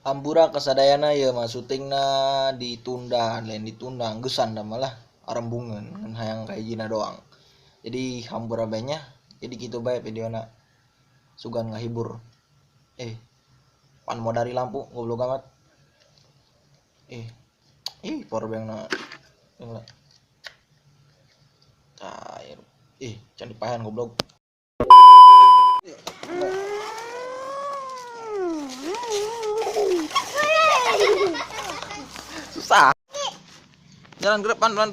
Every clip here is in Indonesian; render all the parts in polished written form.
Hampura kasadayana ya mah syutingna ditunda, lain ditunda gesan dah malah arembungan ngan hayang kayak gina doang. Jadi hampura banyak, jadi gitu bae videona sugan ngahibur. Pan mau dari lampu goblok amat. Powerbankna yang lah. Cair. Can dipahan goblok. Susah. Jalan ke depan pelan.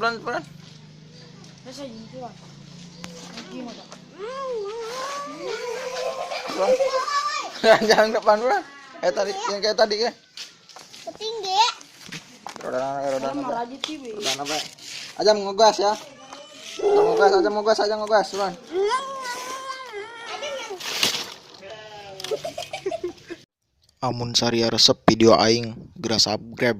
Jalan ke depan pelan. Kayak tadi ya. Ketinggi. Roda apa? Aja ngegas ya. Aja ngegas, pelan. Amun sari resep video aing geura subscribe.